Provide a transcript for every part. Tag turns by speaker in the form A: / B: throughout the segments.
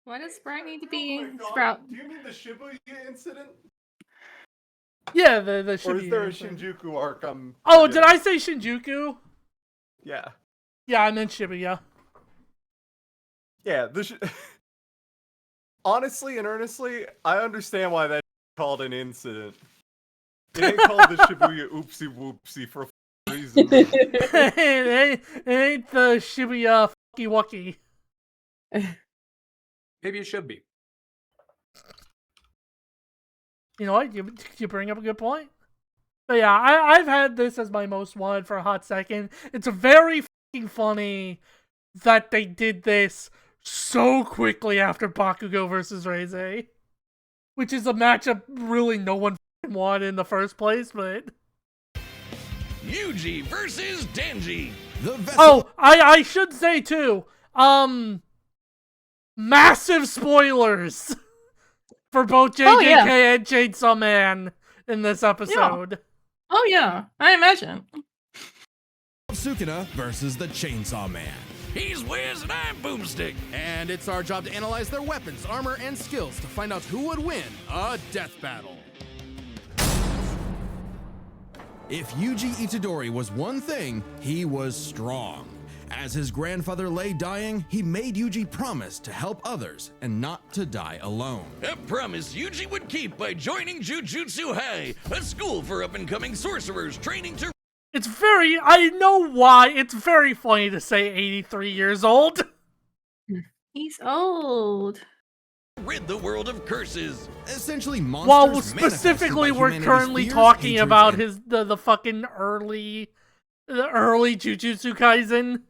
A: Why does Sprout need to be
B: Oh my God.
A: Sprout?
B: Do you mean the Shibuya incident?
C: Yeah, the
B: Or
C: Shibuya
B: is there a
C: incident.
B: Shinjuku arc?
C: Oh, did I say Shinjuku?
B: Yeah.
C: Yeah, I meant Shibuya.
B: Yeah, honestly and earnestly, I understand why that's called an incident. It ain't called the Shibuya oopsie whoopsie for a reason.
C: it ain't the Shibuya fucky wucky.
D: Maybe it should be.
C: You know what? You bring up a good point. But yeah, I've had this as my most wanted for a hot second. It's very fucking funny that they did this so quickly after Bakugo versus Reize. Which is a matchup really no one fucking wanted in the first place, but...
E: Yuji versus Denji.
C: Oh, I should say too, massive spoilers for both JJK and Chainsaw Man in this episode.
A: Yeah. Oh yeah, I imagine.
F: Sukuna versus the Chainsaw Man.
E: He's Wiz and I'm Boomstick.
F: And it's our job to analyze their weapons, armor, and skills to find out who would win a death battle. If Yuji Itadori was one thing, he was strong. As his grandfather lay dying, he made Yuji promise to help others and not to die alone.
E: A promise Yuji would keep by joining Jujutsu High, a school for up-and-coming sorcerers training to...
C: I know why, it's very funny to say 83 years old.
A: He's old.
E: rid the world of curses.
F: Essentially, monsters.
C: Well, specifically, we're currently talking about the fucking early Jujutsu Kaisen.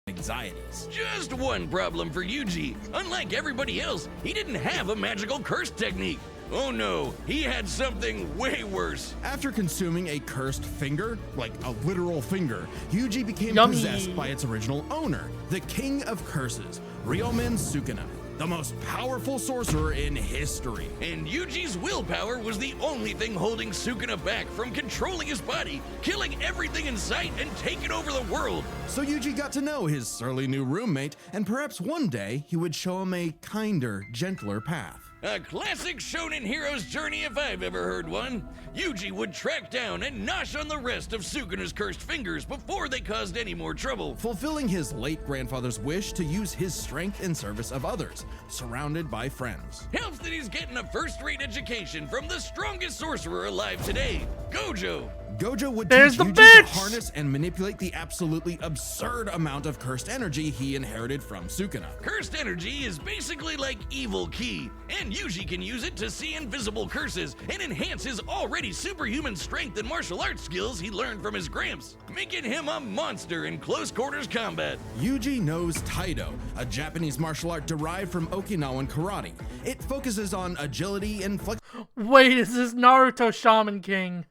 F: Anxieties.
E: Just one problem for Yuji. Unlike everybody else, he didn't have a magical curse technique. Oh no, he had something way worse.
F: After consuming a cursed finger, like a literal finger, Yuji became possessed by its original owner, the King of Curses, Ryomen Sukuna, the most powerful sorcerer in history.
E: And Yuji's willpower was the only thing holding Sukuna back from controlling his body, killing everything in sight, and taking over the world.
F: So Yuji got to know his surly new roommate, and perhaps one day he would show him a kinder, gentler path.
E: A classic shonen hero's journey if I've ever heard one. Yuji would track down and nosh on the rest of Sukuna's cursed fingers before they caused any more trouble.
F: Fulfilling his late grandfather's wish to use his strength in service of others, surrounded by friends.
E: Helps that he's getting a first-rate education from the strongest sorcerer alive today, Gojo.
F: Gojo would teach Yuji to harness and manipulate the absolutely absurd amount of cursed energy he inherited from Sukuna.
E: Cursed energy is basically like evil ki, and Yuji can use it to see invisible curses and enhance his already superhuman strength and martial arts skills he learned from his gramps, making him a monster in close quarters combat.
F: Yuji knows Taido, a Japanese martial art derived from Okinawan karate. It focuses on agility and flexibility.
C: Wait, is this Naruto Shaman King?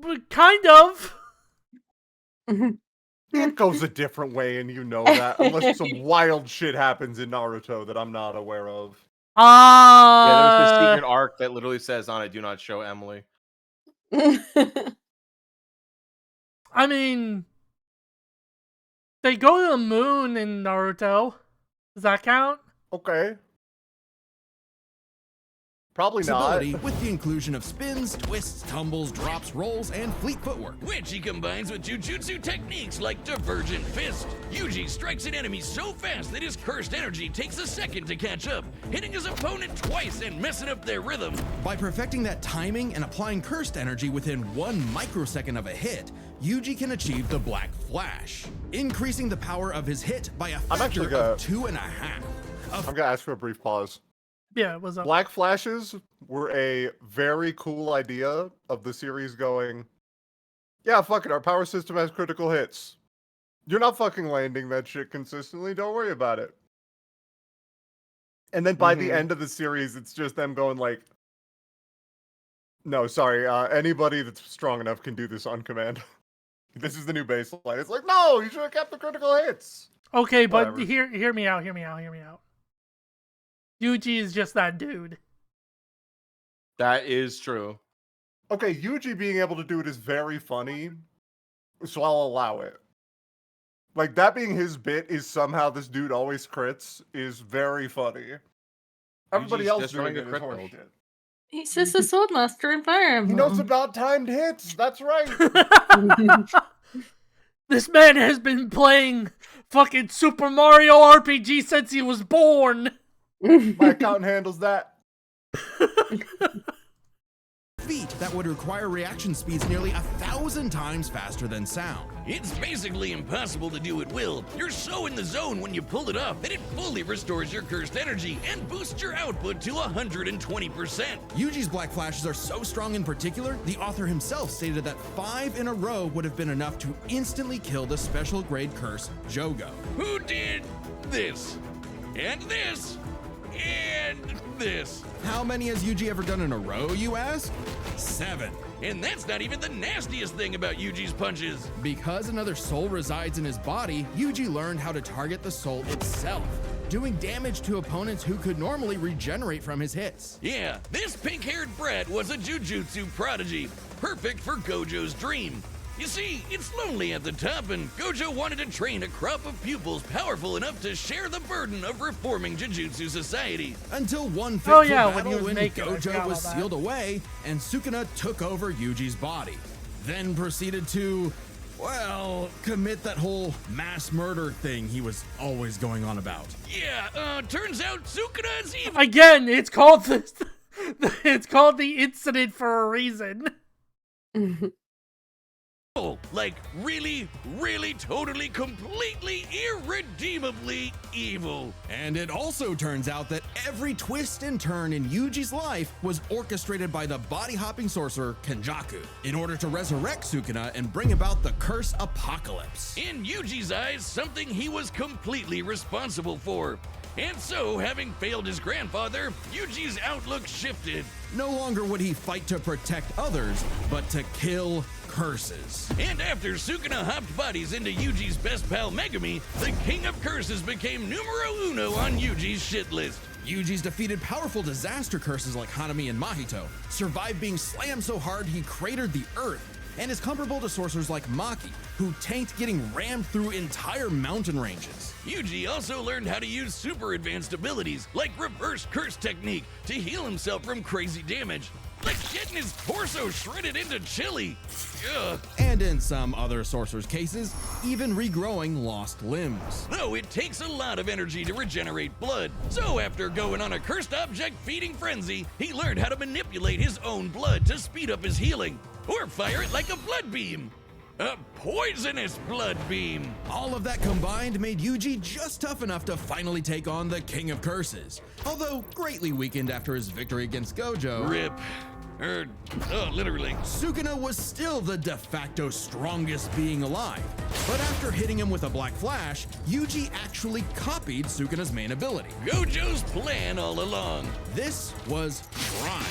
C: But kind of.
B: It goes a different way, and you know that, unless some wild shit happens in Naruto that I'm not aware of.
D: Yeah, there's this secret arc that literally says on it, "Do not show Emily."
C: I mean, they go to the moon in Naruto. Does that count?
B: Okay. Probably not.
F: With the inclusion of spins, twists, tumbles, drops, rolls, and fleet footwork.
E: Which he combines with jujutsu techniques like Divergent Fist. Yuji strikes an enemy so fast that his cursed energy takes a second to catch up, hitting his opponent twice and messing up their rhythm.
F: By perfecting that timing and applying cursed energy within 1 microsecond of a hit, Yuji can achieve the Black Flash, increasing the power of his hit by a factor of 2.5.
B: I'm gonna ask for a brief pause.
C: Yeah, what's up?
B: Black Flashes were a very cool idea of the series going, yeah, fuck it, our power system has critical hits. You're not fucking landing that shit consistently, don't worry about it. And then by the end of the series, it's just them going like, no, sorry, anybody that's strong enough can do this on command. This is the new baseline. It's like, no, you should have kept the critical hits.
C: Okay, but hear me out. Yuji is just that dude.
D: That is true.
B: Okay, Yuji being able to do it is very funny, so I'll allow it. Like, that being his bit is somehow this dude always crits is very funny. Everybody
D: Yuji's
B: else
D: just
B: doing
D: running a
B: it is
D: crit build.
B: horseshit.
A: He's just a sword master in Fire
B: He knows
A: Emblem.
B: about timed hits. That's right.
C: This man has been playing fucking Super Mario RPG since he was born.
B: My account handles that.
F: Feat that would require reaction speeds nearly 1,000 times faster than sound.
E: It's basically impossible to do at will. You're so in the zone when you pull it off that it fully restores your cursed energy and boosts your output to 120%.
F: Yuji's Black Flashes are so strong in particular, the author himself stated that 5 in a row would have been enough to instantly kill the special grade curse, Jogo.
E: Who did this? And this? And this?
F: How many has Yuji ever done in a row, you ask? 7.
E: And that's not even the nastiest thing about Yuji's punches.
F: Because another soul resides in his body, Yuji learned how to target the soul itself, doing damage to opponents who could normally regenerate from his hits.
E: Yeah, this pink-haired brat was a jujutsu prodigy, perfect for Gojo's dream. You see, it's lonely at the top, and Gojo wanted to train a crop of pupils powerful enough to share the burden of reforming Jujutsu society.
F: Until one fateful
C: yeah, when
F: battle
C: he was
F: when
C: naked, I
F: Gojo
C: forgot
F: was
C: about that.
F: sealed away and Sukuna took over Yuji's body. Then proceeded to, well, commit that whole mass murder thing he was always going on about.
E: Yeah, turns out Sukuna is evil.
C: Again, it's called this. It's called the incident for a reason.
E: Like, really, really, totally, completely, irredeemably evil.
F: And it also turns out that every twist and turn in Yuji's life was orchestrated by the body-hopping sorcerer Kenjaku in order to resurrect Sukuna and bring about the curse apocalypse.
E: In Yuji's eyes, something he was completely responsible for. And so, having failed his grandfather, Yuji's outlook shifted.
F: No longer would he fight to protect others, but to kill curses.
E: And after Sukuna hopped bodies into Yuji's best pal Megumi, the King of Curses became numero uno on Yuji's shit list.
F: Yuji's defeated powerful disaster curses like Hanami and Mahito, survived being slammed so hard he cratered the earth, and is comparable to sorcerers like Maki, who tanked getting rammed through entire mountain ranges.
E: Yuji also learned how to use super advanced abilities, like reverse curse technique, to heal himself from crazy damage. Like getting his torso shredded into chili. Ugh.
F: And in some other sorcerers' cases, even regrowing lost limbs.
E: Though it takes a lot of energy to regenerate blood. So after going on a cursed object feeding frenzy, he learned how to manipulate his own blood to speed up his healing. Or fire it like a blood beam. A poisonous blood beam.
F: All of that combined made Yuji just tough enough to finally take on the King of Curses, although greatly weakened after his victory against Gojo.
E: Rip. Literally.
F: Sukuna was still the de facto strongest being alive, but after hitting him with a Black Flash, Yuji actually copied Sukuna's main ability.
E: Gojo's plan all along.
F: This was Prime.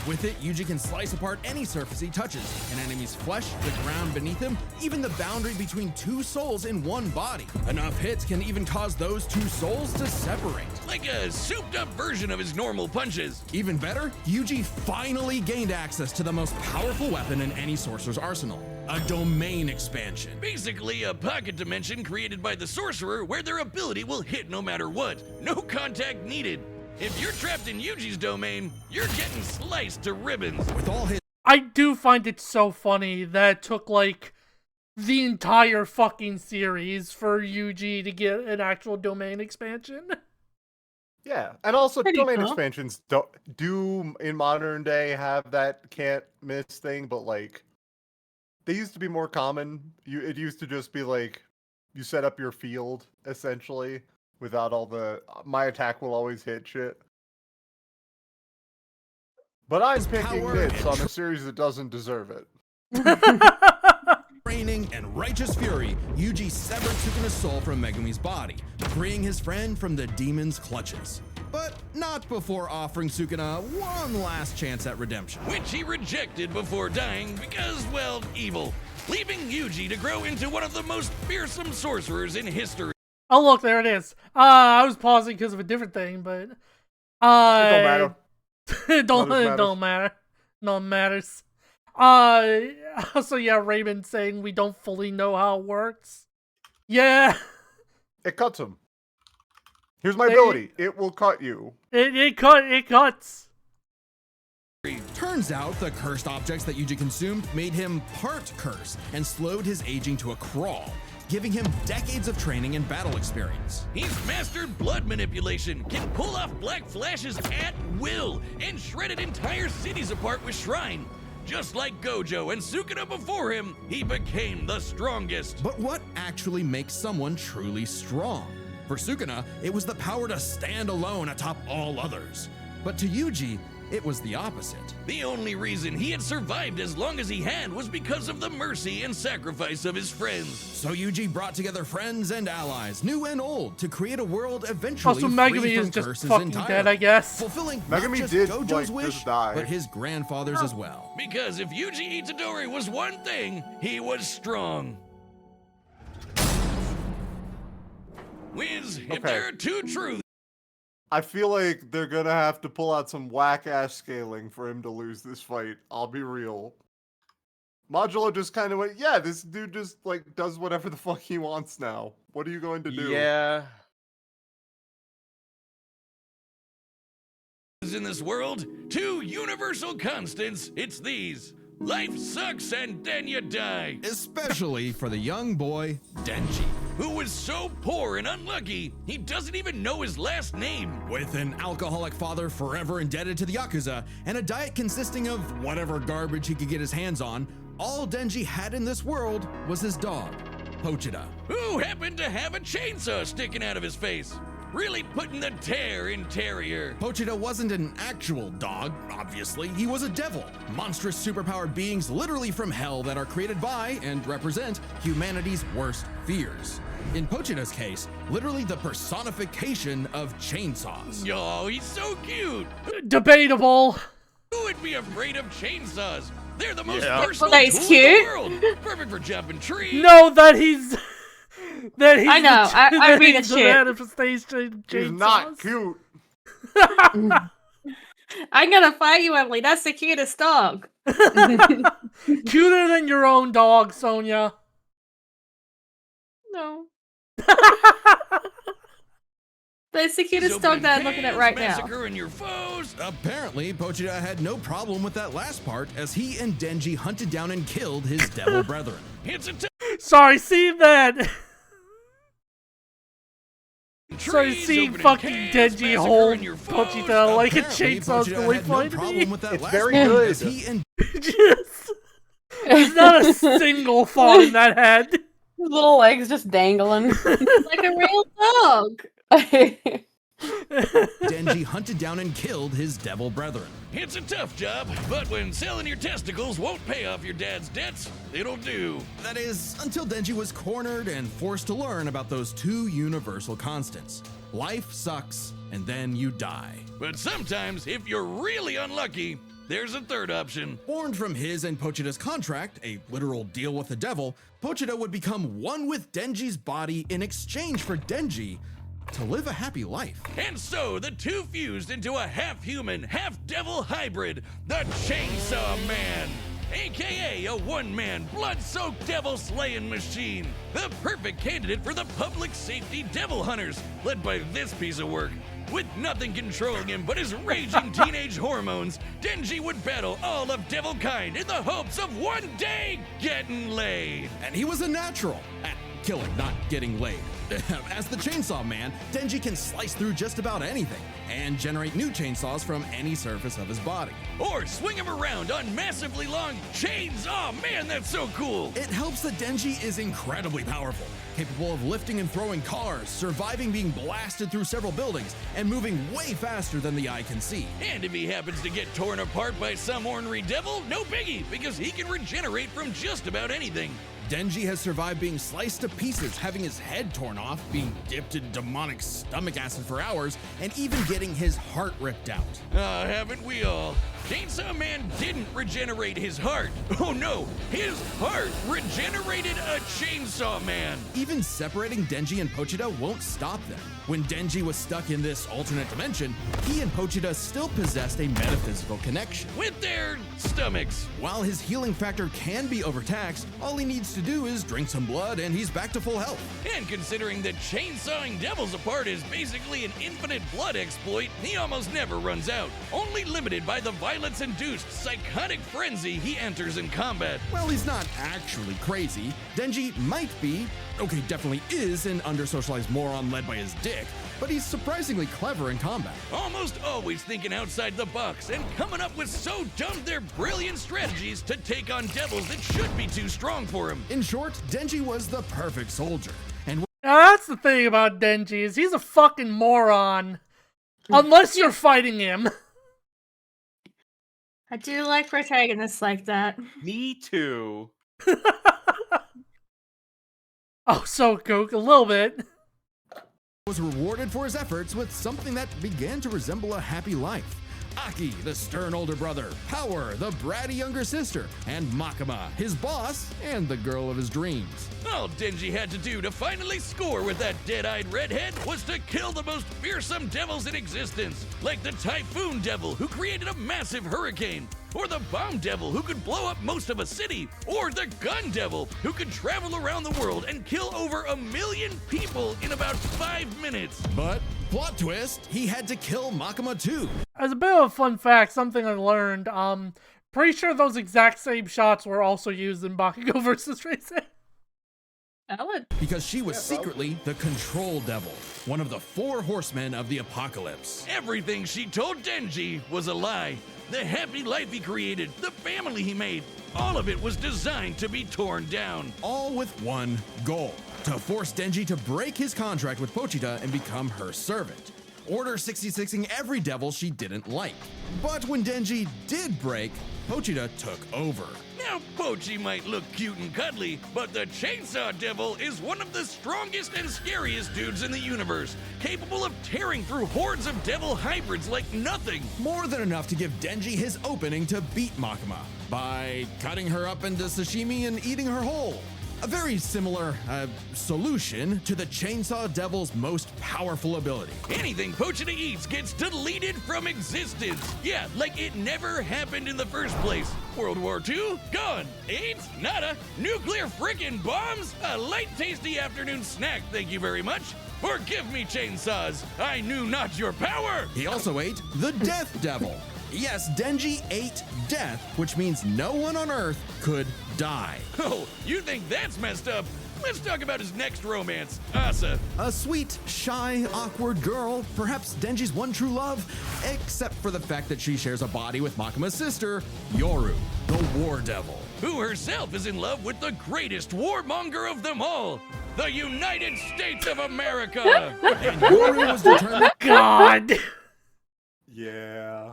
F: With it, Yuji can slice apart any surface he touches, an enemy's flesh, the ground beneath him, even the boundary between two souls in one body. Enough hits can even cause those two souls to separate.
E: Like a souped-up version of his normal punches.
F: Even better, Yuji finally gained access to the most powerful weapon in any sorcerer's arsenal, a domain expansion.
E: Basically, a pocket dimension created by the sorcerer where their ability will hit no matter what. No contact needed. If you're trapped in Yuji's domain, you're getting sliced to ribbons.
F: With all his
C: I do find it so funny that it took, like, the entire fucking series for Yuji to get an actual domain expansion.
B: Yeah, and also
A: Pretty
B: domain
A: cool.
B: expansions do in modern day have that can't miss thing, but like they used to be more common. It used to just be like you set up your field essentially without all the my attack will always hit shit. But I'm picking
F: power
B: bits
F: and
B: on a series that doesn't deserve it.
F: training and righteous fury, Yuji severed Sukuna's soul from Megumi's body, freeing his friend from the demon's clutches. But not before offering Sukuna one last chance at redemption.
E: Which he rejected before dying because, well, evil. Leaving Yuji to grow into one of the most fearsome sorcerers in history.
C: Oh, look, there it is. I was pausing because of a different thing, but...
B: It don't matter.
C: it don't matter. No, it matters. Also, yeah, Raymond saying we don't fully know how it works. Yeah.
B: It cuts him. Here's my ability. It will cut you.
C: It cuts.
F: Turns out the cursed objects that Yuji consumed made him part cursed and slowed his aging to a crawl, giving him decades of training and battle experience.
E: He's mastered blood manipulation, can pull off black flashes at will, and shredded entire cities apart with Shrine. Just like Gojo and Sukuna before him, he became the strongest.
F: But what actually makes someone truly strong? For Sukuna, it was the power to stand alone atop all others. But to Yuji, it was the opposite.
E: The only reason he had survived as long as he had was because of the mercy and sacrifice of his friends.
F: So Yuji brought together friends and allies, new and old, to create a world eventually
C: Also,
F: free
C: Megumi
F: from
C: is just
F: curses
C: fucking
F: entirely,
C: dead, I guess.
F: fulfilling not
B: Megumi
F: just
B: did,
F: Gojo's
B: like,
F: wish,
B: just die.
F: but his grandfather's as well.
E: Because if Yuji Itadori was one thing, he was strong. Wiz, if
B: Okay.
E: there are two truths,
B: I feel like they're gonna have to pull out some whack-ass scaling for him to lose this fight. I'll be real. Modulo just kind of went, yeah, this dude just, like, does whatever the fuck he wants now. What are you going to do?
D: Yeah.
E: in this world, two universal constants, it's these. Life sucks and then you die.
F: Especially for the young boy, Denji.
E: Who was so poor and unlucky, he doesn't even know his last name.
F: With an alcoholic father forever indebted to the Yakuza, and a diet consisting of whatever garbage he could get his hands on, all Denji had in this world was his dog, Pochita.
E: Who happened to have a chainsaw sticking out of his face. Really putting the tear in Terrier.
F: Pochita wasn't an actual dog, obviously. He was a devil. Monstrous superpowered beings literally from hell that are created by and represent humanity's worst fears. In Pochita's case, literally the personification of chainsaws.
E: Oh, he's so cute.
C: Debatable.
E: Who would be afraid of chainsaws? They're the most
D: Yeah.
E: versatile
A: Well, he's
E: tool
A: cute.
E: in the world. Perfect for chopping trees.
C: No, that he's. That he's
A: I know, I
C: that
A: read a
C: he's the
A: shit.
C: manifestation
B: He's not
C: chainsaws.
B: cute.
A: I'm gonna fight you, Emily. That's the cutest dog.
C: Cuter than your own dog, Sonia.
A: No. But it's the cutest dog that I'm looking at right now.
E: Massacring your foes.
F: Apparently, Pochita had no problem with that last part as he and Denji hunted down and killed his devil brethren.
E: It's a
C: Sorry, see that. Sorry,
E: trees,
C: seeing
E: opening
C: fucking
E: cans,
C: Denji hold
E: massacring your foes.
C: Pochita like a
F: Apparently,
C: chainsaw's
F: Pochita
C: really
F: had no
C: funny to
F: problem
C: me.
F: with that
B: It's
F: last
B: very
F: part
B: good.
F: as he and
C: Just, there's not a single flaw in that head.
G: His little legs just dangling.
A: Like a real dog.
F: Denji hunted down and killed his devil brethren.
E: It's a tough job, but when selling your testicles won't pay off your dad's debts, it'll do.
F: That is, until Denji was cornered and forced to learn about those two universal constants. Life sucks, and then you die.
E: But sometimes, if you're really unlucky, there's a third option.
F: Born from his and Pochita's contract, a literal deal with the devil, Pochita would become one with Denji's body in exchange for Denji to live a happy life.
E: And so the two fused into a half-human, half-devil hybrid, the Chainsaw Man, aka a one-man, blood-soaked devil-slaying machine. The perfect candidate for the public safety devil hunters, led by this piece of work. With nothing controlling him but his raging teenage hormones, Denji would battle all of devil kind in the hopes of one day getting laid.
F: And he was a natural at killing, not getting laid. As the Chainsaw Man, Denji can slice through just about anything and generate new chainsaws from any surface of his body.
E: Or swing him around on massively long chains. Oh man, that's so cool.
F: It helps that Denji is incredibly powerful, capable of lifting and throwing cars, surviving being blasted through several buildings, and moving way faster than the eye can see.
E: And if he happens to get torn apart by some ornery devil, no biggie, because he can regenerate from just about anything.
F: Denji has survived being sliced to pieces, having his head torn off, being dipped in demonic stomach acid for hours, and even getting his heart ripped out.
E: Haven't we all? Chainsaw Man didn't regenerate his heart. Oh no, his heart regenerated a Chainsaw Man.
F: Even separating Denji and Pochita won't stop them. When Denji was stuck in this alternate dimension, he and Pochita still possessed a metaphysical connection.
E: With their stomachs.
F: While his healing factor can be overtaxed, all he needs to to do is drink some blood and he's back to full health.
E: And considering that chainsawing devils apart is basically an infinite blood exploit, he almost never runs out, only limited by the violence-induced psychotic frenzy he enters in combat.
F: Well, he's not actually crazy. Denji might be, okay, definitely is an under-socialized moron led by his dick, but he's surprisingly clever in combat.
E: Almost always thinking outside the box and coming up with so dumb they're brilliant strategies to take on devils that should be too strong for him.
F: In short, Denji was the perfect soldier. And
C: Now, that's the thing about Denji, is he's a fucking moron. Unless you're fighting him.
A: I do like protagonists like that.
D: Me too.
C: Oh, so Gook, a little bit.
F: was rewarded for his efforts with something that began to resemble a happy life. Aki, the stern older brother, Power, the bratty younger sister, and Makima, his boss, and the girl of his dreams.
E: All Denji had to do to finally score with that dead-eyed redhead was to kill the most fearsome devils in existence, like the Typhoon Devil, who created a massive hurricane, or the Bomb Devil, who could blow up most of a city, or the Gun Devil, who could travel around the world and kill over 1 million people in about 5 minutes.
F: But, plot twist, he had to kill Makima too.
C: As a bit of a fun fact, something I learned, pretty sure those exact same shots were also used in Bakugo vs. Reisen.
A: Valid.
F: Because she was secretly the Control Devil, one of the 4 horsemen of the apocalypse.
E: Everything she told Denji was a lie. The happy life he created, the family he made, all of it was designed to be torn down.
F: All with one goal, to force Denji to break his contract with Pochita and become her servant. Order 66ing every devil she didn't like. But when Denji did break, Pochita took over.
E: Now, Pochi might look cute and cuddly, but the Chainsaw Devil is one of the strongest and scariest dudes in the universe, capable of tearing through hordes of devil hybrids like nothing.
F: More than enough to give Denji his opening to beat Makima by cutting her up into sashimi and eating her whole. A very similar solution to the Chainsaw Devil's most powerful ability.
E: Anything Pochita eats gets deleted from existence. Yeah, like it never happened in the first place. World War II? Gone. AIDS? Nada. Nuclear frickin' bombs? A light tasty afternoon snack, thank you very much. Forgive me, chainsaws. I knew not your power.
F: He also ate the Death Devil. Yes, Denji ate death, which means no one on Earth could die.
E: Oh, you think that's messed up? Let's talk about his next romance, Asa.
F: A sweet, shy, awkward girl, perhaps Denji's one true love, except for the fact that she shares a body with Makima's sister, Yoru, the War Devil.
E: Who herself is in love with the greatest warmonger of them all, the United States of America.
F: And Yoru was determined.
C: God!
B: Yeah.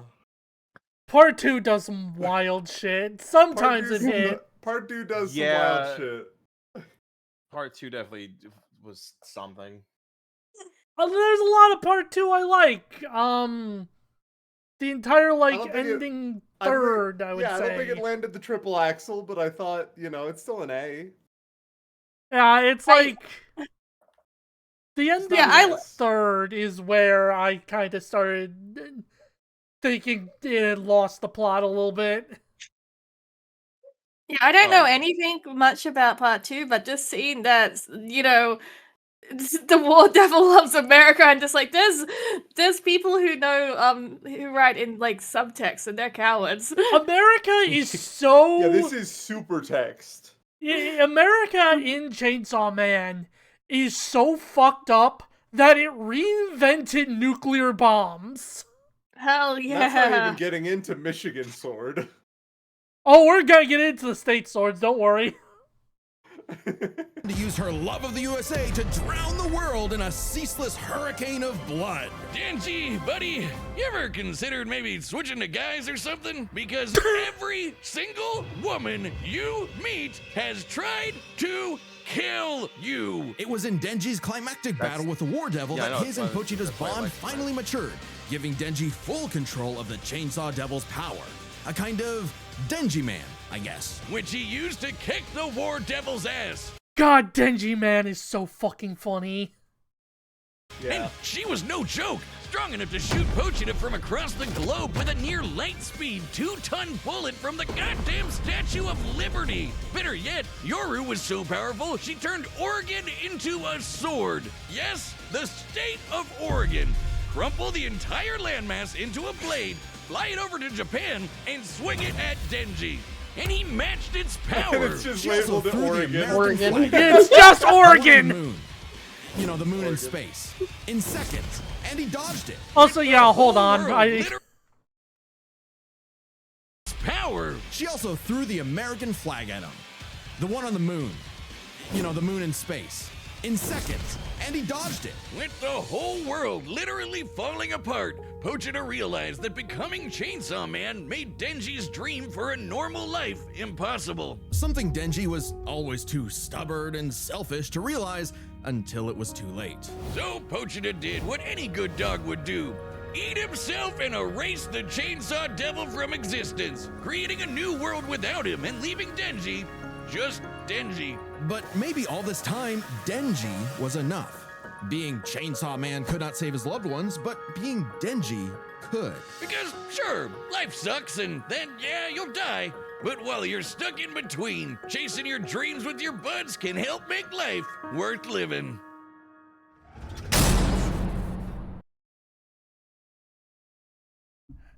C: Part 2 does some wild shit. Sometimes it hit.
B: Part 2 does some
D: Yeah.
B: wild shit.
D: Part 2 definitely was something.
C: There's a lot of part 2 I like. The entire,
B: don't
C: like,
B: think it-
C: ending third, I would
B: Yeah, I
C: say.
B: don't think it landed the triple axle, but I thought, it's still an A.
C: Yeah, it's like... The ending
B: Yeah,
C: third is where I kind of started thinking it lost the plot a little bit.
A: Yeah, I don't know anything much about part 2, but just seeing that, the War Devil loves America, and just like there's people who know who write in like subtext and they're cowards.
C: America is so
B: Yeah, this is super text.
C: America in Chainsaw Man is so fucked up that it reinvented nuclear bombs.
A: Hell yeah.
B: That's not even getting into Michigan Sword.
C: Oh, we're gonna get into the state swords, don't worry.
F: To use her love of the USA to drown the world in a ceaseless hurricane of blood.
E: Denji, buddy, you ever considered maybe switching to guys or something? Because every single woman you meet has tried to kill you.
F: It was in Denji's climactic battle with the War Devil
D: Yeah, I
F: that
D: know,
F: his
D: it's
F: and
D: why-
F: Pochita's
D: that's why I
F: bond
D: like
F: finally matured, giving Denji full control of the Chainsaw Devil's power. A kind of Denji man, I guess.
E: Which he used to kick the War Devil's ass.
C: God, Denji Man is so fucking funny.
B: Yeah.
E: And she was no joke. strong enough to shoot Pochita from across the globe with a near light speed 2-ton bullet from the goddamn Statue of Liberty. Better yet, Yoru was so powerful she turned Oregon into a sword. Yes, the state of Oregon. Crumple the entire landmass into a blade, fly it over to Japan, and swing it at Denji. And he matched its power.
B: It's just
F: She also
B: labeled
F: threw the
B: Oregon.
F: American
G: Oregon.
F: flag
C: It's just
F: on the
C: Oregon!
F: moon. You know, the moon in space. In seconds. And he dodged it.
C: Also, yeah, hold on.
E: Power.
F: She also threw the American flag at him. The one on the moon. You know, the moon in space. In seconds. And he dodged it.
E: With the whole world literally falling apart, Pochita realized that becoming Chainsaw Man made Denji's dream for a normal life impossible.
F: Something Denji was always too stubborn and selfish to realize until it was too late.
E: So Pochita did what any good dog would do. Eat himself and erase the Chainsaw Devil from existence, creating a new world without him and leaving Denji just Denji.
F: But maybe all this time, Denji was enough. Being Chainsaw Man could not save his loved ones, but being Denji could.
E: Because, sure, life sucks and then, yeah, you'll die. But while you're stuck in between, chasing your dreams with your buds can help make life worth living.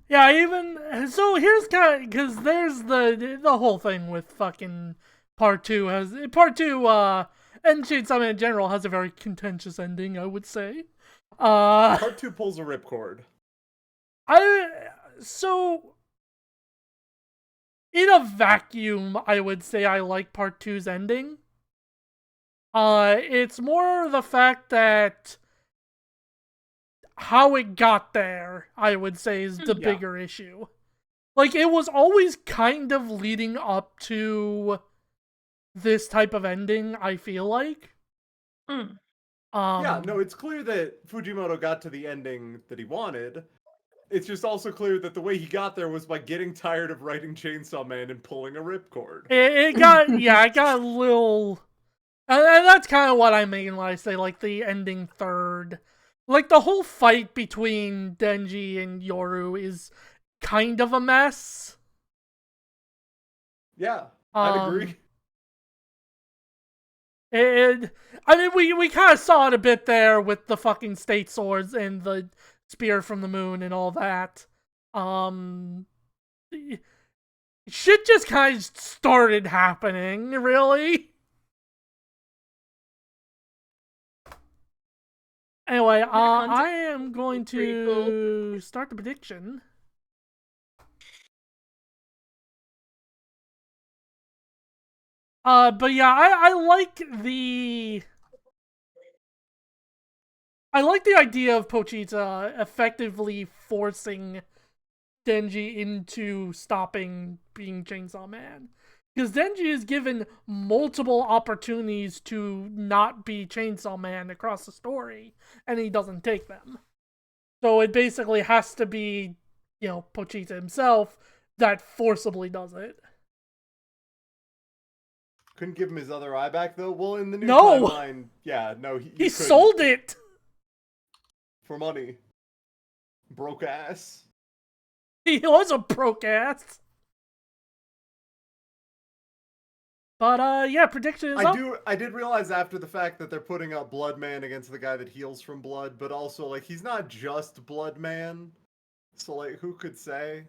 C: Yeah, even so. Here's kind of because there's the whole thing with fucking part two and Chainsaw Man in general has a very contentious ending, I would say.
B: Part 2 pulls a ripcord.
C: So in a vacuum, I would say I like part 2's ending. It's more the fact that how it got there, I would say, is the bigger issue. Like, it was always kind of leading up to this type of ending, I feel like.
B: Yeah, no, it's clear that Fujimoto got to the ending that he wanted. It's just also clear that the way he got there was by getting tired of writing Chainsaw Man and pulling a ripcord.
C: It got a little... And that's kind of what I mean when I say, like, the ending third. Like, the whole fight between Denji and Yoru is kind of a mess.
B: Yeah, I'd agree.
C: I mean, we kind of saw it a bit there with the fucking state swords and the spear from the moon and all that. Shit just kind of started happening, really. Anyway, I am going to start the prediction. But yeah, I like the idea of Pochita effectively forcing Denji into stopping being Chainsaw Man. Because Denji is given multiple opportunities to not be Chainsaw Man across the story, and he doesn't take them. So it basically has to be, Pochita himself that forcibly does it.
B: Couldn't give him his other eye back, though? Well, in the new
C: No!
B: timeline, yeah, no, he
C: He sold it!
B: for money. Broke ass.
C: He was a broke ass. But, yeah, prediction is up.
B: I did realize after the fact that they're putting up Blood Man against the guy that heals from blood, but also, like, he's not just Blood Man. So, like, who could say?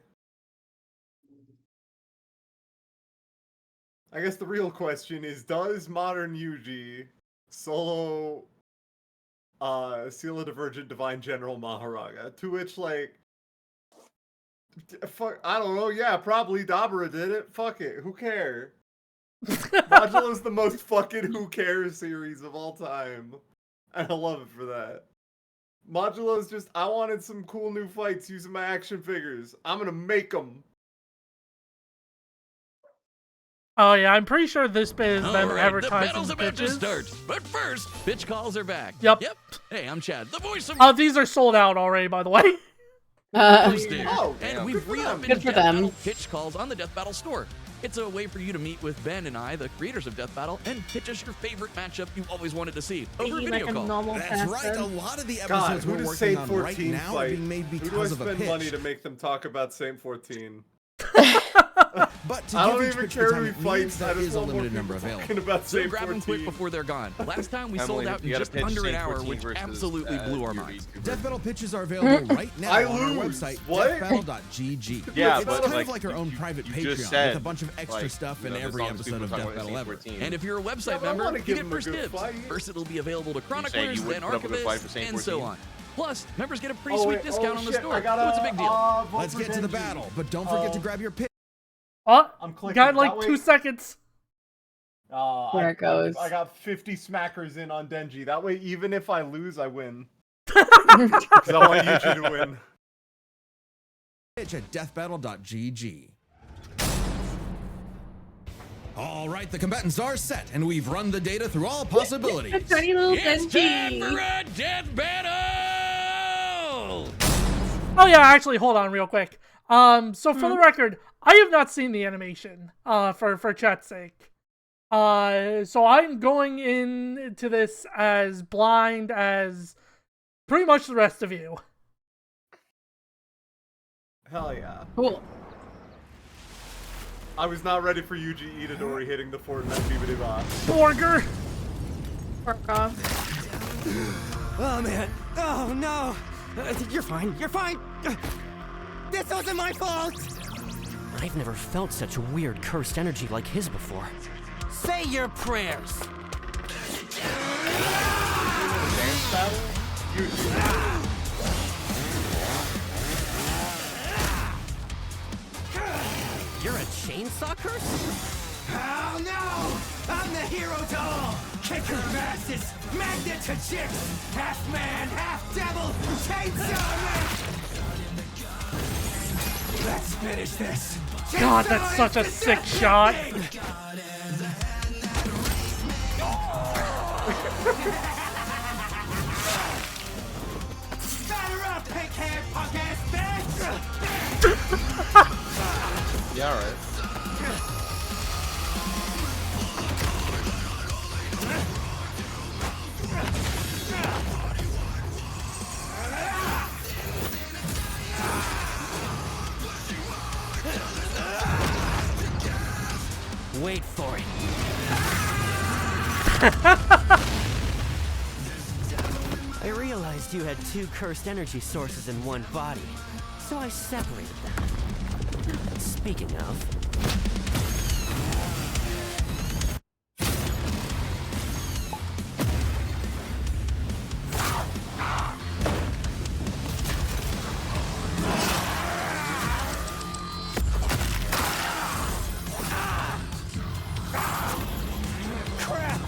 B: I guess the real question is, does modern Yuji solo Seal of Divergent Divine General Maharaga? To which, like, fuck, I don't know, yeah, probably Dabura did it. Fuck it, who cares? Modulo's the most fucking who cares series of all time. And I love it for that. Modulo's just, I wanted some cool new fights using my action figures. I'm gonna make them.
C: Oh yeah, I'm pretty sure this bit is them
E: Alright,
C: advertising
E: the battle's about to
C: pitches.
E: start. But first, pitch calls are back.
C: Yep.
E: Hey, I'm Chad, the voice of
C: These are sold out already, by the way.
E: Posting.
B: Oh,
E: and
B: damn,
E: we've
B: good for them.
E: re-upped
G: Good for
E: Death
G: them.
E: Battle pitch calls on the Death Battle store. It's a way for you to meet with Ben and I, the creators of Death Battle, and pitch us your favorite matchup you've always wanted to see over
A: Maybe
E: video
A: like a
E: call.
A: normal
F: That's right. A
A: person.
F: lot of the
B: God,
F: episodes
B: who
F: we're
B: does
F: working
B: Saint
F: on
B: 14
F: right now are
B: fight?
F: being made
B: Who do I
F: because of a
B: spend
F: pitch.
B: money to make them talk about Saint 14?
F: But to
B: I
F: give
B: don't
F: each
B: even
F: pitch
B: care
F: the
B: who
F: time
B: he
F: it
B: fights.
F: needs, there is a limited number available.
B: Talking about
E: So
B: Saint
E: grab them
B: 14.
E: quick before they're gone. Last time we sold
D: Emily,
E: out in
D: you gotta
E: just
D: pitch
E: under an
D: Saint
E: hour,
D: 14
E: which
D: versus,
E: absolutely blew our
D: your
E: minds.
D: VTubers.
F: Death Battle pitches are available right now
B: I
F: on our
B: lose.
F: website,
B: What?
F: deathbattle.gg.
D: Yeah,
F: it's
D: but,
F: kind
D: like,
F: of like our own
D: you-
F: private
D: you
F: Patreon
D: just said,
F: with a bunch of extra
D: like,
F: stuff
D: you
F: in
D: know,
F: every
D: as long as
F: episode
D: people
F: of
D: talk
F: Death
D: about
F: Battle
D: Saint
F: ever.
D: 14.
E: And if you're a
B: Yeah,
E: website
B: but I
E: member,
B: wanna
E: you
B: give
E: get
B: him a
E: first
B: good
E: dibs.
B: fight.
E: First, it'll be available to
D: you
E: chroniclers, then
D: wouldn't put up with a fight for
E: archivists,
D: Saint
E: and so
D: 14?
E: on. Plus, members get a pretty
B: Oh,
E: sweet
B: wait,
E: discount on the
B: shit,
E: store,
B: I gotta,
E: so it's a big deal.
B: vote
F: Let's
B: for
F: get to the
B: Denji.
F: battle, but don't forget to grab your pitch.
C: Oh,
B: I'm clicking.
C: got like
B: That way-
C: 2 seconds.
G: There it goes.
B: I got 50 smackers in on Denji. That way, even if I lose, I win. Because I want Yuji to win.
F: Pitch at deathbattle.gg. All right, the combatants are set, and we've run the data through all possibilities.
A: A tiny little
E: It's time for
A: Denji.
E: a death battle!
C: Oh yeah, actually, hold on real quick. So for the record, I have not seen the animation, for chat's sake. So I'm going into this as blind as pretty much the rest of you.
B: Hell yeah.
G: Cool.
B: I was not ready for Yuji Itadori hitting the Fortnite Bibbidi Bop.
C: Borger!
A: Fuck off.
H: Oh man. Oh no. You're fine. You're fine. This wasn't my fault. I've never felt such weird cursed energy like his before. Say your prayers.
B: Dance battle? Yuji.
H: You're a chainsaw curse? Oh no! I'm the hero to all! Kicker of asses! Magnet to chicks! Half man, half devil! Chainsaw man! Let's finish this!
C: God, that's such a sick shot.
H: Batter up, pig-head, punk-ass bitch!
D: Yeah, alright.
H: Wait for it. I realized you had 2 cursed energy sources in one body, so I separated them. Speaking of... Crap!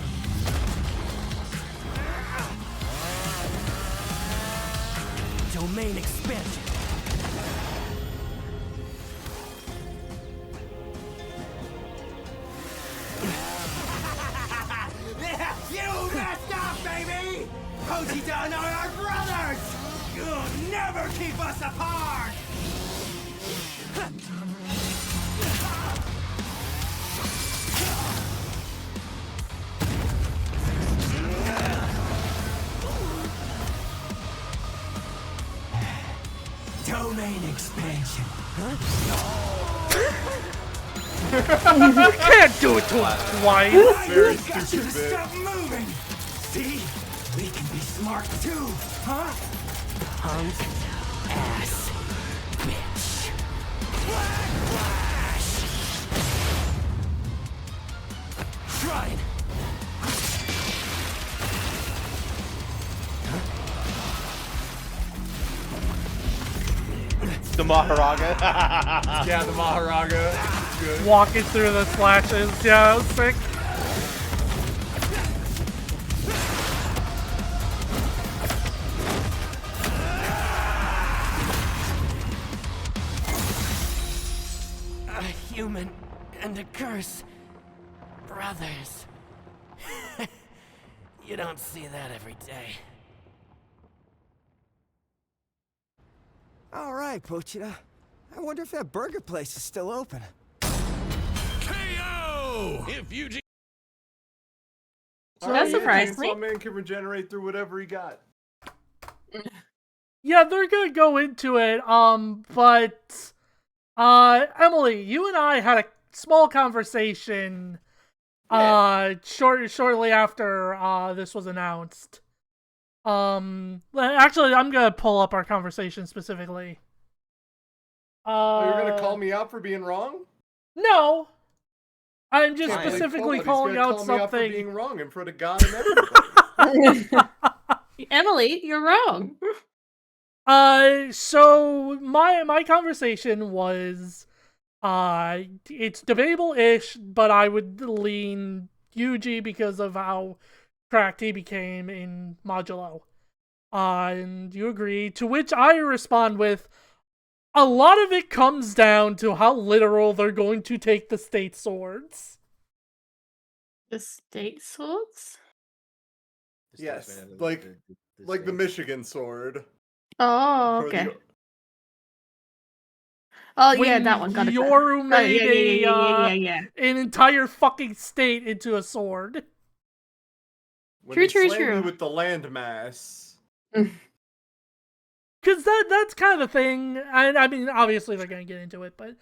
H: Domain expansion. You messed up, baby! Hojidan are our brothers! You'll never keep us apart! Domain expansion.
C: You can't do it to him twice.
B: Very
H: I got
B: stupid
H: you to
B: bit.
H: stop moving! See? We can be smart too, huh? Punk ass bitch. Flash! Shrine!
D: The Maharaga.
B: Yeah, the Maharaga. Good.
C: Walking through the flashes. Yeah, that was sick.
H: A human and a curse. Brothers. You don't see that every day. All right, Pochita. I wonder if that burger place is still open.
E: no! If Yuji
A: That surprised me.
B: Chainsaw Man can regenerate through whatever he got.
C: Yeah, they're gonna go into it, but Emily, you and I had a small conversation shortly after this was announced. Actually, I'm gonna pull up our conversation specifically.
B: You're gonna call me out for being wrong?
C: No, I'm just
B: Can't believe
C: specifically
B: somebody's
C: calling
B: gonna
C: out
B: call me out for
C: something.
B: being wrong in front of God and everybody.
A: Emily, you're wrong.
C: So my conversation was, it's debatable-ish, but I would lean Yuji because of how cracked he became in Modulo. And you agree, to which I respond with, a lot of it comes down to how literal they're going to take the state swords.
A: The state swords?
B: Yes, like the Michigan sword.
A: Oh,
B: Or
A: okay.
B: the-
A: Oh, yeah, that one got it.
C: Yoru made
A: Yeah.
C: an entire fucking state into a sword.
B: When
A: True,
B: they
A: true,
B: slam
A: true.
B: you with the landmass.
C: Because that's kind of the thing, and I mean, obviously they're going to get into it, but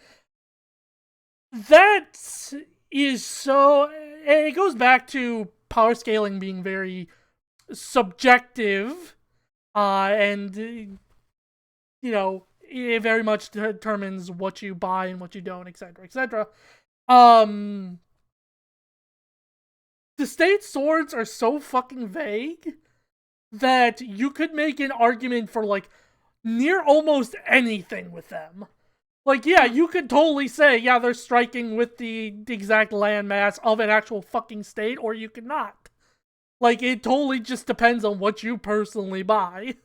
C: that is so... It goes back to power scaling being very subjective, and, you know, it very much determines what you buy and what you don't, etc., etc. The state swords are so fucking vague that you could make an argument for, like, near almost anything with them. Like, yeah, you could totally say, yeah, they're striking with the exact landmass of an actual fucking state, or you could not. Like, it totally just depends on what you personally buy.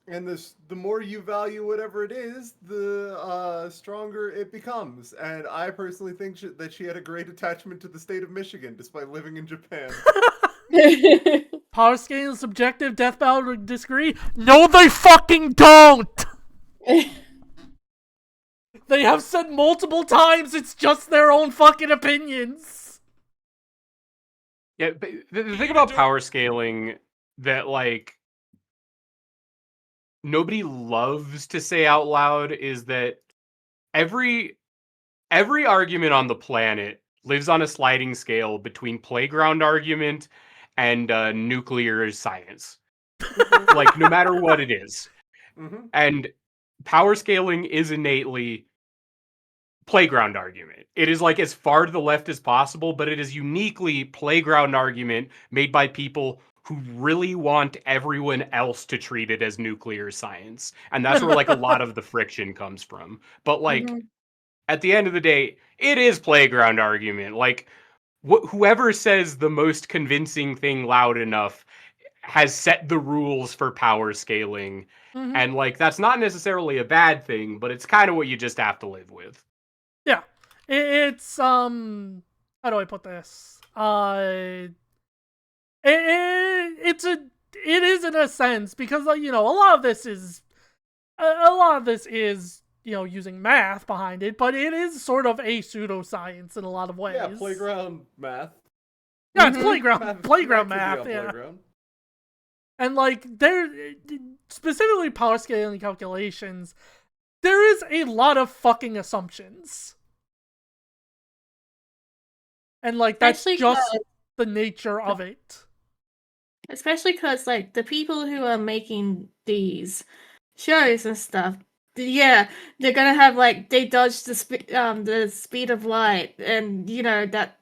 B: And the more you value whatever it is, the stronger it becomes. And I personally think that she had a great attachment to the state of Michigan, despite living in Japan.
C: Power scaling is subjective, death battle would disagree. No, they fucking don't! They have said multiple times it's just their own fucking opinions.
I: Yeah, but the thing about power scaling that, like, nobody loves to say out loud is that every argument on the planet lives on a sliding scale between playground argument and nuclear science. Like, no matter what it is.
B: Mm-hmm.
I: And power scaling is innately playground argument. It is like as far to the left as possible, but it is uniquely playground argument made by people who really want everyone else to treat it as nuclear science. And that's where, like, a lot of the friction comes from. But, like, at the end of the day, it is playground argument. Like, whoever says the most convincing thing loud enough has set the rules for power scaling. And, like, that's not necessarily a bad thing, but it's kind of what you just have to live with.
C: Yeah. It's, how do I put this? It is in a sense, because, you know, a lot of this is, you know, using math behind it, but it is sort of a pseudoscience in a lot of ways.
B: Yeah, playground math.
C: Yeah, it's playground math,
B: on
C: yeah.
B: Playground.
C: And, like, specifically power scaling calculations, there is a lot of fucking assumptions. And, like, that's
A: Especially
C: just the nature of it.
A: Especially because, like, the people who are making these shows and stuff, yeah, they're gonna have, like, they dodge the speed of light, and, you know, that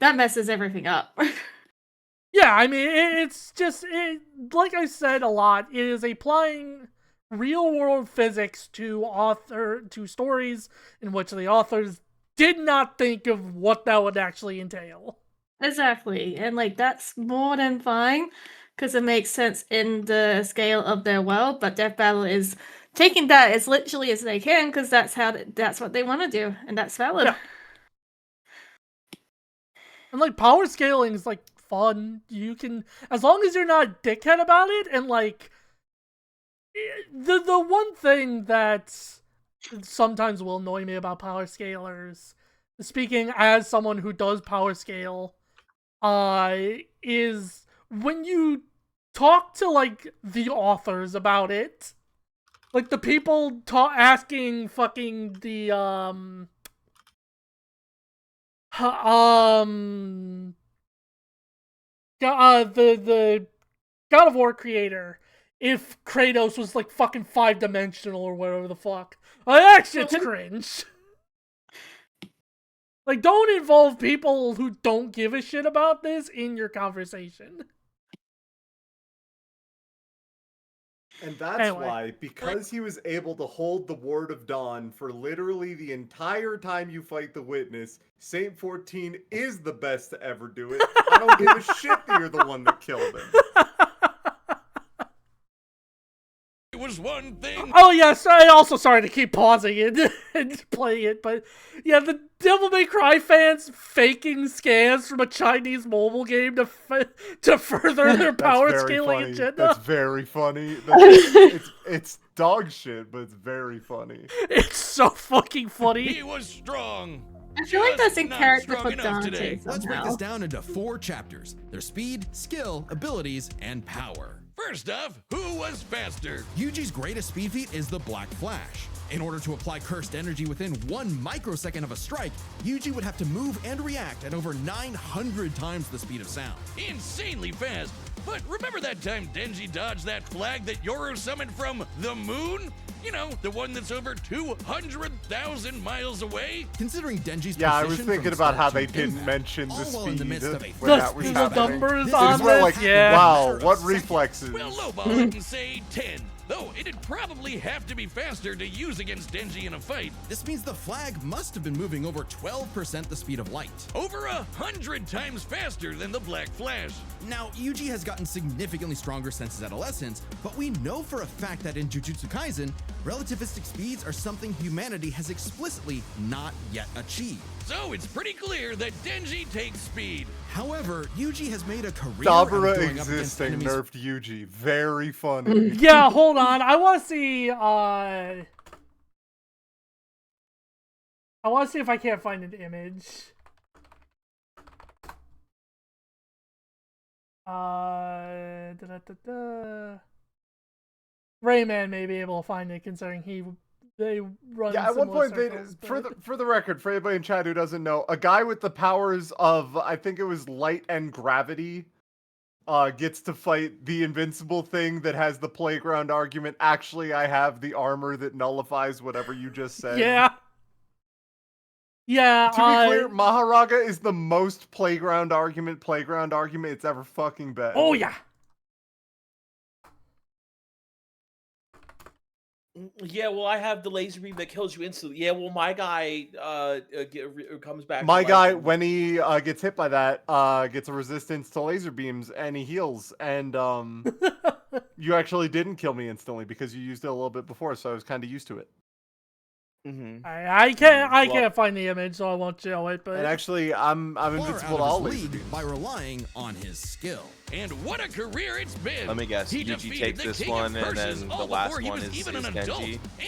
A: messes everything up.
C: Yeah, I mean, it's just, like I said a lot, it is applying real-world physics to stories in which the authors did not think of what that would actually entail.
A: Exactly, and, like, that's more than fine, because it makes sense in the scale of their world, but Death Battle is taking that as literally as they can, because that's what they want to do, and that's valid.
C: Yeah. And, like, power scaling is, like, fun. You can, as long as you're not a dickhead about it, and, like, the one thing that sometimes will annoy me about power scalers speaking as someone who does power scale, is when you talk to, like, the authors about it, like, the people asking fucking the, the God of War creator, if Kratos was, like, fucking 5-dimensional or whatever the fuck. That shit's cringe. Like, don't involve people who don't give a shit about this in your conversation.
B: And that's why, because he was able to hold the Ward of Dawn for literally the entire time you fight the Witness, Saint 14 is the best to ever do it. I don't give a shit that you're the one that killed him.
E: It was one thing.
C: Oh yes, I also sorry to keep pausing it and playing it, but yeah, the Devil May Cry fans faking scans from a Chinese mobile game to further their power scaling agenda.
B: That's very funny. It's dog shit, but it's very funny.
C: It's so fucking funny.
E: He was strong.
A: I feel like that's in character for Dante.
F: Let's break this down into 4 chapters: their speed, skill, abilities, and power.
E: First off, who was faster?
F: Yuji's greatest speed feat is the Black Flash. In order to apply cursed energy within 1 microsecond of a strike, Yuji would have to move and react at over 900 times the speed of sound.
E: Insanely fast. But remember that time Denji dodged that flag that Yoru summoned from the moon? You know, the one that's over 200,000 miles away?
F: Considering Denji's
B: I was
F: position
B: thinking
F: from
B: about how
F: start
B: they
F: to
B: didn't
F: impact,
B: mention the
F: all while in
B: speed
F: the midst of a
B: when that was happening.
C: numbers
B: It
C: on
B: was more
C: this,
B: like,
C: yeah.
B: wow, what reflexes.
E: Well, lowball it and say 10. Though it'd probably have to be faster to use against Denji in a fight.
F: This means the flag must have been moving over 12% the speed of light.
E: Over 100 times faster than the Black Flash.
F: Now, Yuji has gotten significantly stronger since his adolescence, but we know for a fact that in Jujutsu Kaisen, relativistic speeds are something humanity has explicitly not yet achieved.
E: So it's pretty clear that Denji takes speed.
F: However, Yuji has made a career
B: Dabura
F: of going up against
B: existing
F: enemies.
B: nerfed Yuji. Very funny.
C: Yeah, hold on. I want to see. I want to see if I can't find an image. Rayman may be able to find it, considering they run.
B: Yeah, at one point,
C: circles,
B: for the record, for anybody in chat who doesn't know, a guy with the powers of, I think it was light and gravity, gets to fight the invincible thing that has the playground argument. Actually, I have the armor that nullifies whatever you just said.
C: Yeah. Yeah.
B: To be clear, Maharaga is the most playground argument it's ever fucking been.
C: Oh yeah.
J: Yeah, well, I have the laser beam that kills you instantly. Yeah, well, my guy comes back.
B: My guy, when he gets hit by that, gets a resistance to laser beams, and he heals. And you actually didn't kill me instantly because you used it a little bit before, so I was kind of used to it.
J: Mm-hmm.
C: I can't find the image, so I won't show it. But
B: and actually, I'm invincible to all laser beams
F: by relying on his skill.
E: And what a career it's been!
D: Let me guess,
E: He
D: Yuji
E: defeated
D: takes
E: the
D: this
E: king
D: one,
E: of
D: and
E: curses
D: then
E: all
D: the last
E: before he
D: one
E: was
D: is
E: even an
D: Denji.
E: adult,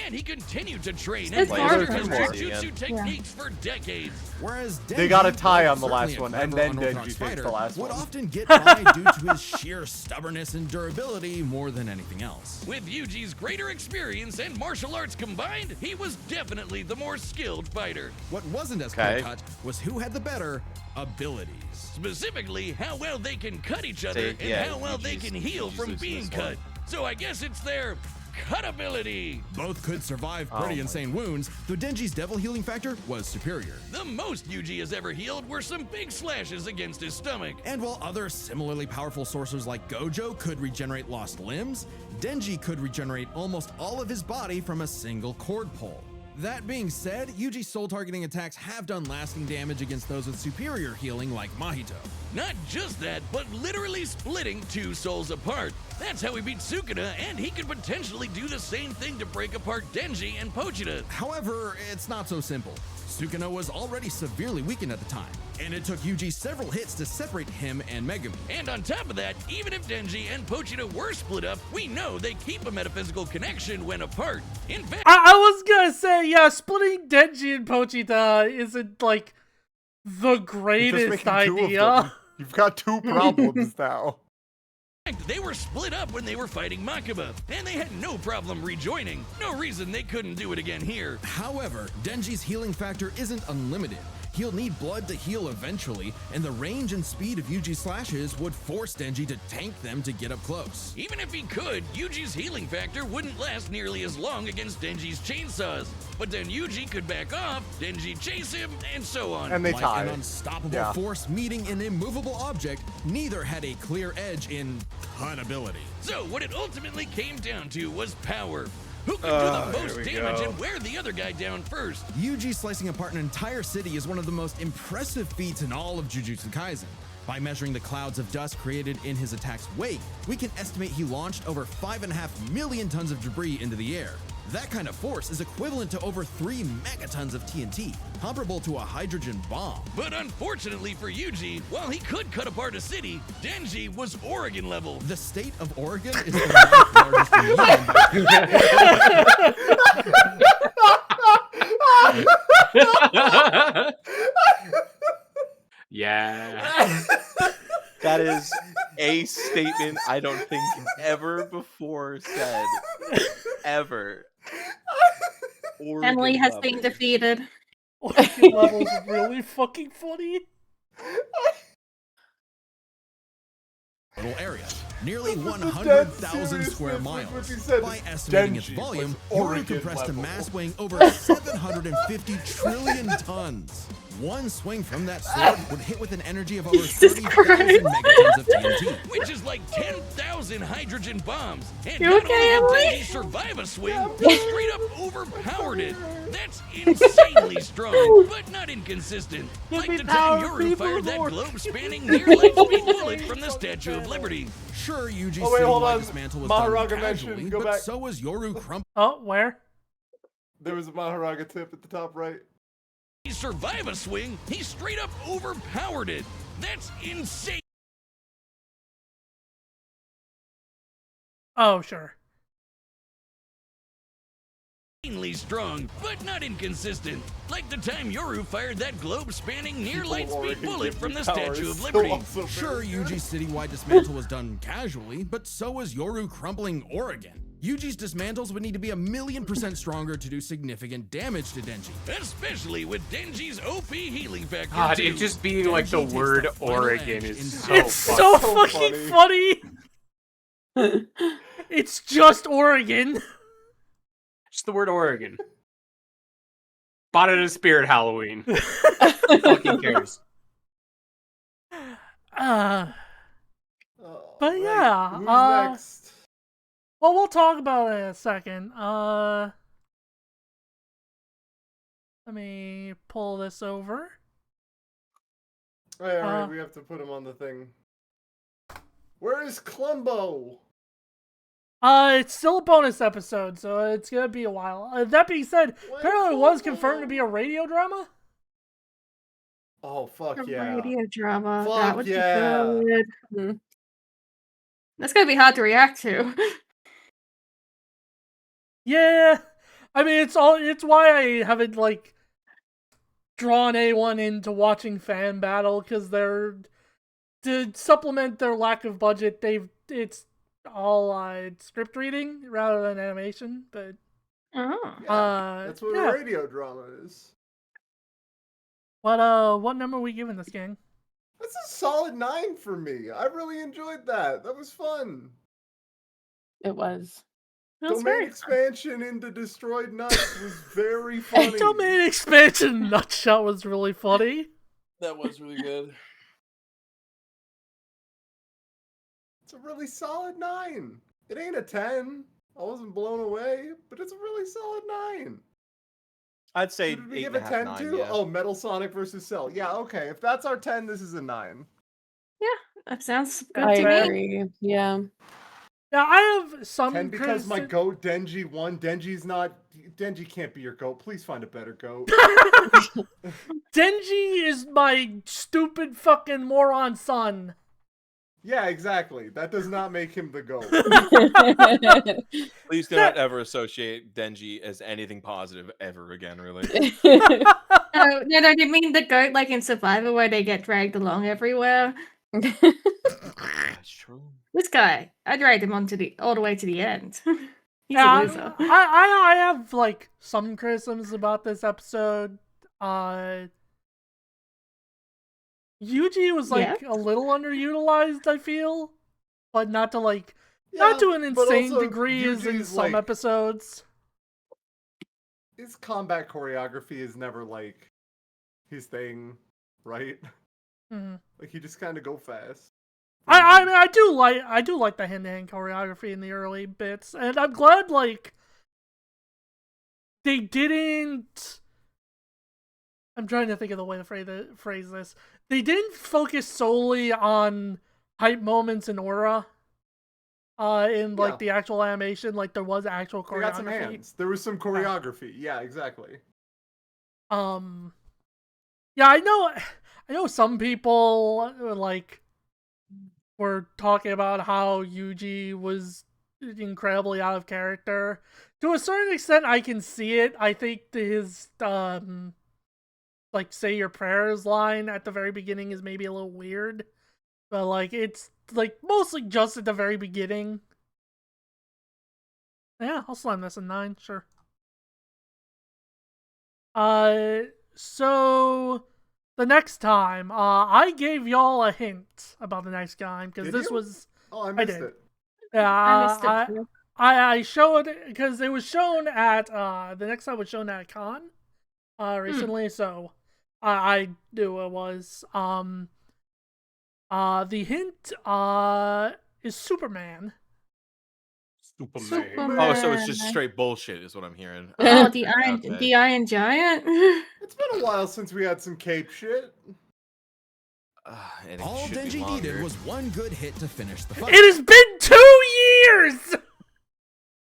E: and he continued to train
A: It's
E: and master
A: harder.
E: his
B: There's
E: jujutsu
D: Yeah.
E: techniques for decades.
F: Whereas Denji,
B: They got a tie
F: while
B: on the last
F: certainly
B: one,
F: a
B: and
F: clever,
B: then
F: unorthodox
B: Denji takes
F: fighter,
B: the last
F: would
B: one.
F: often get by due to his sheer stubbornness and durability more than anything else.
E: With Yuji's greater experience and martial arts combined, he was definitely the more skilled fighter.
F: What wasn't as
D: Okay.
F: clear-cut was who had the better abilities.
E: Specifically, how well they can cut each other and how well they can heal from being cut. So I guess it's their cut ability.
F: Both could survive pretty insane wounds, though Denji's devil healing factor was superior.
E: The most Yuji has ever healed were some big slashes against his stomach.
F: And while other similarly powerful sorcerers like Gojo could regenerate lost limbs, Denji could regenerate almost all of his body from a single cord pull. That being said, Yuji's soul targeting attacks have done lasting damage against those with superior healing like Mahito.
E: Not just that, but literally splitting two souls apart. That's how he beat Sukuna, and he could potentially do the same thing to break apart Denji and Pochita.
F: However, it's not so simple. Sukuna was already severely weakened at the time, and it took Yuji several hits to separate him and Megumi.
E: And on top of that, even if Denji and Pochita were split up, we know they keep a metaphysical connection when apart. In fact,
C: I was gonna say, yeah, splitting Denji and Pochita isn't like the
B: You're just
C: greatest
B: making 2 of
C: idea.
B: them. You've got 2 problems now.
E: They were split up when they were fighting Makaba, and they had no problem rejoining. No reason they couldn't do it again here.
F: However, Denji's healing factor isn't unlimited. He'll need blood to heal eventually, and the range and speed of Yuji's slashes would force Denji to tank them to get up close.
E: Even if he could, Yuji's healing factor wouldn't last nearly as long against Denji's chainsaws. But then Yuji could back off, Denji chase him, and so on.
B: And they
F: Like
B: tie.
F: an unstoppable force meeting an immovable object, neither had a clear edge in cut ability.
E: So what it ultimately came down to was power. Who could do the most damage and wear the other guy down first?
F: Yuji slicing apart an entire city is one of the most impressive feats in all of Jujutsu Kaisen. By measuring the clouds of dust created in his attack's wake, we can estimate he launched over 5.5 million tons of debris into the air. That kind of force is equivalent to over 3 megatons of TNT, comparable to a hydrogen bomb.
E: But unfortunately for Yuji, while he could cut apart a city, Denji was Oregon level.
F: The state of Oregon is the ninth largest in the
I: Yeah.
D: That is a statement I don't think ever before said. Ever.
A: Emily has been defeated.
C: Oregon level's really fucking funny.
F: little area, nearly 100,000 square miles. By estimating its volume, Yoru compressed a mass weighing over 750 trillion tons. One swing from that sword would hit with an energy of over 30,000 megatons of TNT.
E: Which is like 10,000 hydrogen bombs. And
A: You
E: not
A: okay,
E: only did
A: Emily?
E: Denji survive a swing, he straight up overpowered it. That's insanely strong, but not inconsistent. Like the time Yoru fired that globe-spanning near-light-speed bullet from the Statue of Liberty.
F: Sure, Yuji's
B: hold on.
F: citywide dismantle was
B: Maharaga
F: done
B: mentioned,
F: casually,
B: go
F: but
B: back.
F: so was Yoru crumpling.
C: Oh, where?
B: There was a Maharaga tip at the top right.
E: He survive a swing, he straight up overpowered it. That's insane.
C: Oh, sure.
E: Insanely strong, but not inconsistent. Like the time Yoru fired that globe-spanning near-light-speed bullet from the Statue of Liberty.
F: Sure, Yuji's citywide dismantle was done casually, but so was Yoru crumpling Oregon. Yuji's dismantles would need to be 1,000,000% stronger to do significant damage to Denji.
E: Especially with Denji's OP healing factor.
I: God,
E: too.
I: it just being like the
F: Denji takes
I: word
F: the final
I: Oregon
F: edge
I: is
F: in
I: so
C: It's
I: fucking
C: so
B: so
C: fucking funny. It's just Oregon.
I: Just the word Oregon. Bought it at Spirit Halloween. Who fucking cares?
C: But
B: Right.
C: yeah,
B: Who's next?
C: well, we'll talk about it in a second. Let me pull this over.
B: Alright, we have to put him on the thing. Where is Clumbo?
C: It's still a bonus episode, so it's gonna be a while. That being said,
B: Where's
C: apparently it was
B: Clumbo?
C: confirmed to be a radio drama.
B: Oh, fuck
A: A
B: yeah.
A: radio drama.
B: Fuck
A: that would
B: yeah.
A: be good. That's gonna be hard to react to.
C: Yeah, I mean it's why I haven't like drawn anyone into watching fan battle, because they're to supplement their lack of budget. It's all script reading rather than animation, but
A: Oh.
B: That's what
C: yeah.
B: a radio drama is.
C: What number are we giving this gang?
B: That's a solid 9 for me. I really enjoyed that. That was fun.
G: It was.
A: That was
B: Domain
A: very
B: expansion into Destroyed Nuts was very funny.
C: Domain expansion nutshot was really funny.
J: That was really good.
B: It's a really solid 9. It ain't a 10. I wasn't blown away, but it's a really solid 9.
D: I'd say
B: Who did we
D: 8
B: give
D: and
B: a
D: a
B: 10
D: half,
B: to?
D: 9, yeah.
B: Oh, Metal Sonic versus Cell. Yeah, okay. If that's our 10, this is a 9.
A: That sounds good
G: I
A: to me.
G: agree. Yeah.
C: Yeah, I have some
B: 10 because my
C: critici-
B: goat Denji won. Denji can't be your goat. Please find a better goat.
C: Denji is my stupid fucking moron son.
B: Yeah, exactly. That does not make him the goat.
D: Please do not ever associate Denji as anything positive ever again, really.
A: No, they mean the goat like in Survivor where they get dragged along everywhere.
D: That's true.
A: This guy, I dragged him all the way to the end. He's a
C: Yeah,
A: loser.
C: I have like some criticisms about this episode. Yuji was like a little underutilized, I feel, but not to like not to an insane degree as in some episodes.
B: His combat choreography is never like his thing, right? Like he just kind of go fast.
C: I mean, I do like the hand-to-hand choreography in the early bits, and I'm glad like they didn't. I'm trying to think of the way to phrase this. They didn't focus solely on hype moments and aura. In like the actual animation, like there was actual choreography.
B: They got some hands. There was some choreography. Yeah, exactly.
C: Yeah, I know some people like were talking about how Yuji was incredibly out of character. To a certain extent, I can see it. I think his like say your prayers line at the very beginning is maybe a little weird, but like it's like mostly just at the very beginning. Yeah, I'll slam this a 9, sure. So the next time, I gave y'all a hint about the next time because this was.
B: Oh, I missed it.
C: Yeah,
A: I missed it too.
C: I showed because it was shown at the next time was shown at Con, recently. So I knew it was. The hint is Superman.
D: Superman. Oh, so it's just straight bullshit, is what I'm hearing.
A: Oh, the Iron Giant.
B: It's been a while since we had some cape shit.
D: And
F: All Denji needed was one good hit to finish the fight.
C: It has been 2 years!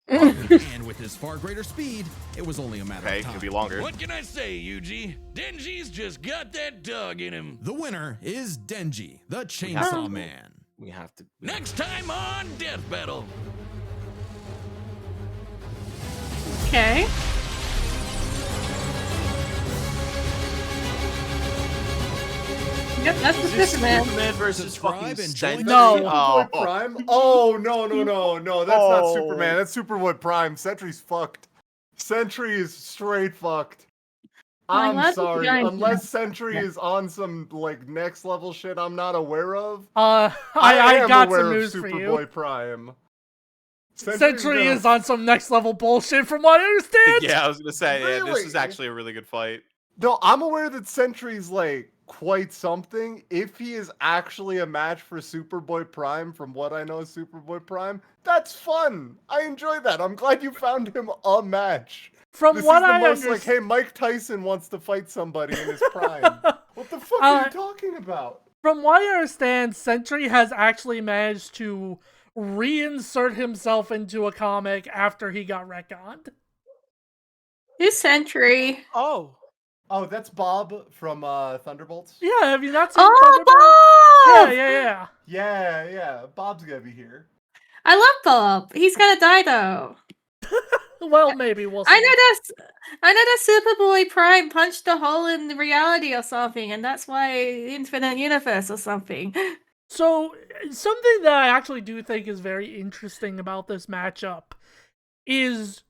F: And with his far greater speed, it was only a matter
D: Okay,
F: of time.
D: could be longer.
E: What can I say, Yuji? Denji's just got that dog in him.
F: The winner is Denji, the Chainsaw Man.
D: We have to.
E: Next time on Death Battle.
A: Okay. Yep, that's the Superman.
D: Superman versus
F: Subscribe
D: fucking
F: and join
D: Sentry.
C: No.
B: Superboy Prime? Oh, no. That's not Superman. That's Superboy Prime. Sentry's fucked. Sentry is straight fucked.
A: I
B: I'm
A: love the
B: sorry.
A: giant
B: Unless Sentry is on some, like, next level shit I'm not aware of.
C: I
B: am
C: got
B: aware
C: some
B: of
C: news for
B: Superboy
C: you.
B: Prime.
C: Sentry is on some next level bullshit from what I understand.
D: Yeah, I was gonna say, yeah, this
B: Really?
D: is actually a really good fight.
B: No, I'm aware that Sentry's, like, quite something. If he is actually a match for Superboy Prime, from what I know of Superboy Prime, that's fun. I enjoy that. I'm glad you found him a match.
C: From
B: This
C: what
B: is the
C: I
B: most like,
C: understand,
B: hey, Mike Tyson wants to fight somebody in his prime. What the fuck are you talking about?
C: from what I understand, Sentry has actually managed to reinsert himself into a comic after he got retconned.
A: Who's Sentry?
J: Oh.
B: Oh, that's Bob from Thunderbolts?
C: Yeah, have you not seen
A: Oh,
C: Thunderbolt?
A: Bob!
B: Yeah. Bob's gonna be here.
A: I love Bob. He's gonna die though.
C: Well, maybe we'll see.
A: I know that Superboy Prime punched a hole in the reality or something, and that's why Infinite Universe or something.
C: So, something that I actually do think is very interesting about this matchup is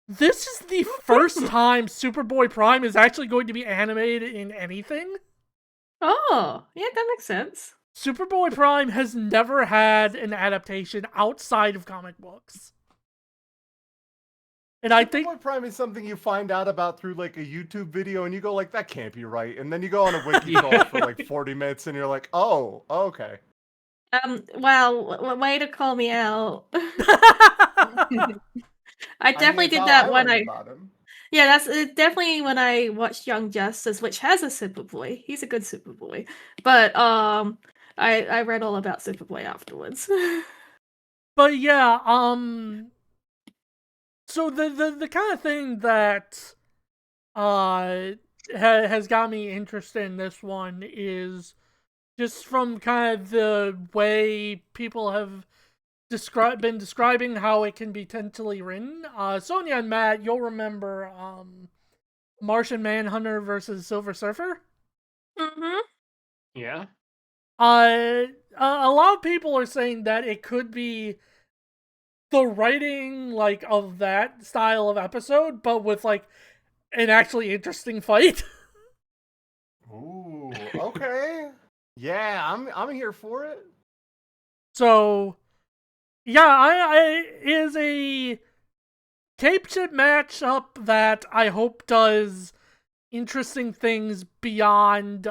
C: this is the first time Superboy Prime is actually going to be animated in anything.
A: Oh, yeah, that makes sense.
C: Superboy Prime has never had an adaptation outside of comic books. And I think
B: Superboy Prime is something you find out about through like a YouTube video and you go like, that can't be right. And then you go on a wiki call for like 40 minutes and you're like, oh, okay.
A: Wow, way to call me out. I definitely did that when yeah, that's definitely when I watched Young Justice, which has a Superboy. He's a good Superboy. But I read all about Superboy afterwards.
C: But yeah, so the kind of thing that has got me interested in this one is just from kind of the way people have been describing how it can be tentatively written. Sonia and Matt, you'll remember Martian Manhunter versus Silver Surfer.
A: Mm-hmm.
I: Yeah.
C: A lot of people are saying that it could be the writing like of that style of episode, but with like an actually interesting fight.
B: Ooh, okay. Yeah, I'm here for it.
C: So, yeah, I is a tape chip matchup that I hope does interesting things beyond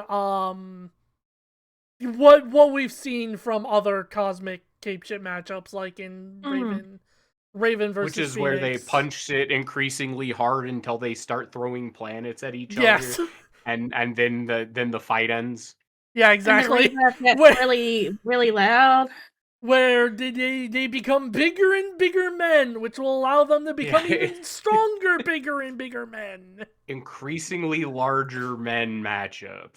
C: what we've seen from other cosmic cape chip matchups, like in Raven versus
I: Which is
C: Phoenix.
I: where they punch it increasingly hard until they start throwing planets at each
C: Yes.
I: other, and then the fight ends.
C: Yeah,
A: And the
C: exactly.
A: laser gets
C: Where-
A: really, really loud.
C: Where they become bigger and bigger men, which will allow them to become
I: Yeah.
C: even stronger, bigger and bigger men.
I: Increasingly larger men matchup.